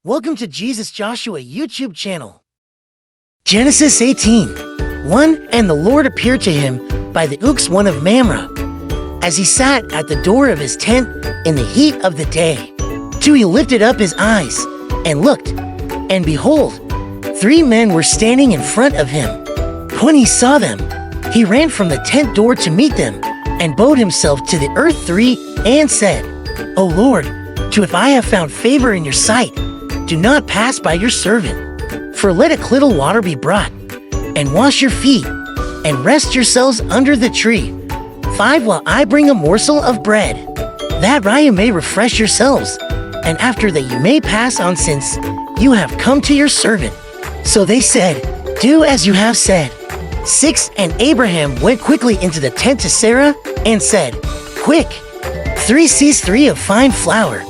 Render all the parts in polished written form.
Welcome to Jesus Joshua YouTube channel. Genesis 18. 1. And the Lord appeared to him by the oaks one of Mamre, as he sat at the door of his tent in the heat of the day. 2. He lifted up his eyes and looked, and behold, 3 men were standing in front of him. When he saw them, he ran from the tent door to meet them, and bowed himself to the earth 3, and said, O Lord, if I have found favor in your sight, do not pass by your servant. For let a little water be brought, and wash your feet, and rest yourselves under the tree. 5. While I bring a morsel of bread, that you may refresh yourselves, and after that you may pass on, since you have come to your servant. So they said, Do as you have said. 6. And Abraham went quickly into the tent to Sarah, and said, Quick, 3 seahs 3 of fine flour,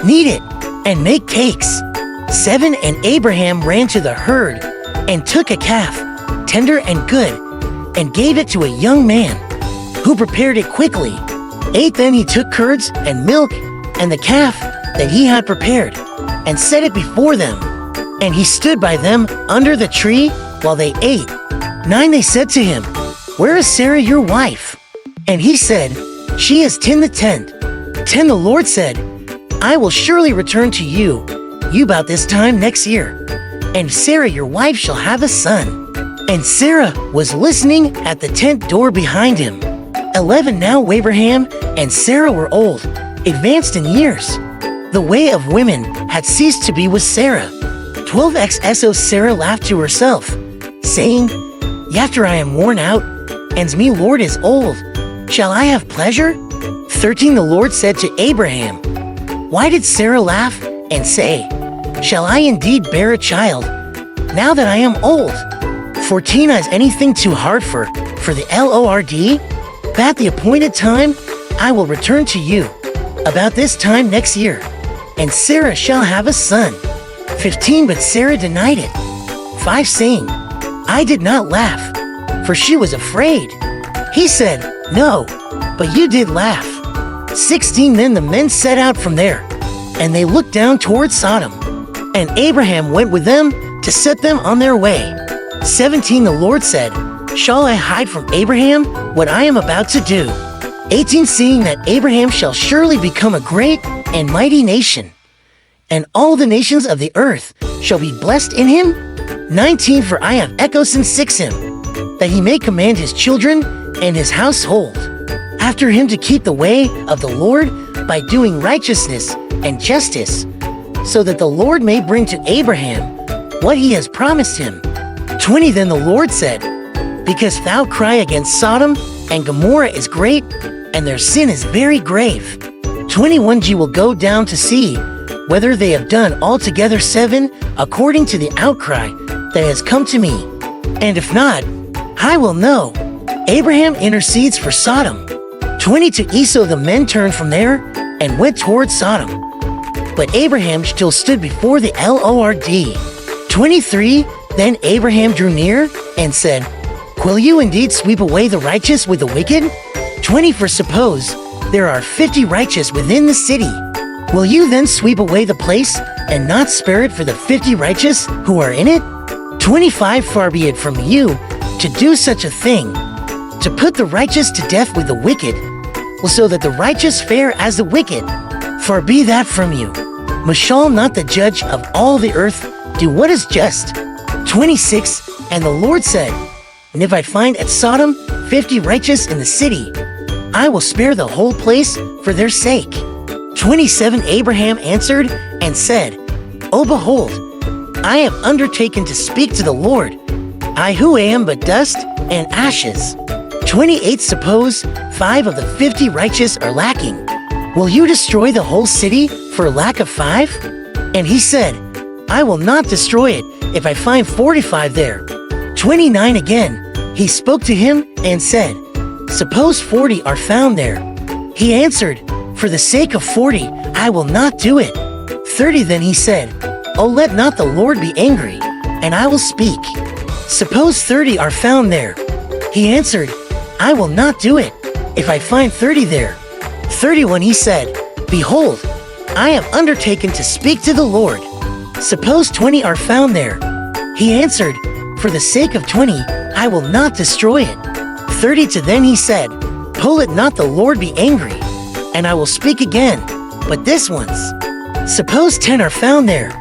knead it, and make cakes. 7. And Abraham ran to the herd, and took a calf, tender and good, and gave it to a young man, who prepared it quickly. 8. Then he took curds and milk, and the calf that he had prepared, and set it before them. And he stood by them under the tree while they ate. 9. They said to him, Where is Sarah your wife? And he said, She is in the tent. 10. The Lord said, I will surely return to you about this time next year, and Sarah your wife shall have a son. And Sarah was listening at the tent door behind him. 11. Now Abraham and Sarah were old, advanced in years. The way of women had ceased to be with Sarah. 12. So Sarah laughed to herself, saying, After I am worn out, and me Lord is old, shall I have pleasure? 13. The Lord said to Abraham, Why did Sarah laugh and say, Shall I indeed bear a child, now that I am old? 14. Is anything too hard for the Lord? At the appointed time, I will return to you, about this time next year, and Sarah shall have a son. 15. But Sarah denied it. 5. Saying, I did not laugh, for she was afraid. He said, No, but you did laugh. 16. Then the men set out from there, and they looked down toward Sodom. And Abraham went with them to set them on their way. 17. The Lord said, Shall I hide from Abraham what I am about to do? 18. Seeing that Abraham shall surely become a great and mighty nation, and all the nations of the earth shall be blessed in him. 19. For I have echoes and six him, that he may command his children and his household after him to keep the way of the Lord by doing righteousness and justice, so that the Lord may bring to Abraham what he has promised him. 20. Then the Lord said, Because thou cry against Sodom and Gomorrah is great, and their sin is very grave. 21. Ye will go down to see whether they have done altogether 7 according to the outcry that has come to me. And if not, I will know. Abraham intercedes for Sodom. 22. So the men turned from there and went toward Sodom. But Abraham still stood before the Lord. 23. Then Abraham drew near and said, Will you indeed sweep away the righteous with the wicked? 20. For suppose there are 50 righteous within the city, will you then sweep away the place and not spare it for the 50 righteous who are in it? 25. Far be it from you to do such a thing, to put the righteous to death with the wicked, so that the righteous fare as the wicked. Far be that from you. But shall not the judge of all the earth do what is just? 26. And the Lord said, And if I find at Sodom 50 righteous in the city, I will spare the whole place for their sake. 27. Abraham answered and said, O behold, I have undertaken to speak to the Lord, I who am but dust and ashes. 28. Suppose 5 of the 50 righteous are lacking, will you destroy the whole city for lack of 5? And he said, I will not destroy it if I find 45 there. 29. Again, he spoke to him and said, Suppose 40 are found there. He answered, For the sake of 40, I will not do it. 30. Then he said, Oh, let not the Lord be angry, and I will speak. Suppose 30 are found there. He answered, I will not do it if I find 30 there. 31. He said, Behold, I have undertaken to speak to the Lord. Suppose 20 are found there. He answered, For the sake of 20, I will not destroy it. 30 to them he said, Pull it not, the Lord be angry, and I will speak again, but this once. Suppose 10 are found there.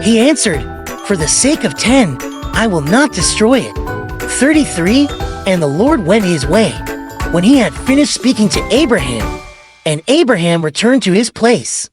He answered, For the sake of 10, I will not destroy it. 33, and the Lord went his way, when he had finished speaking to Abraham, and Abraham returned to his place.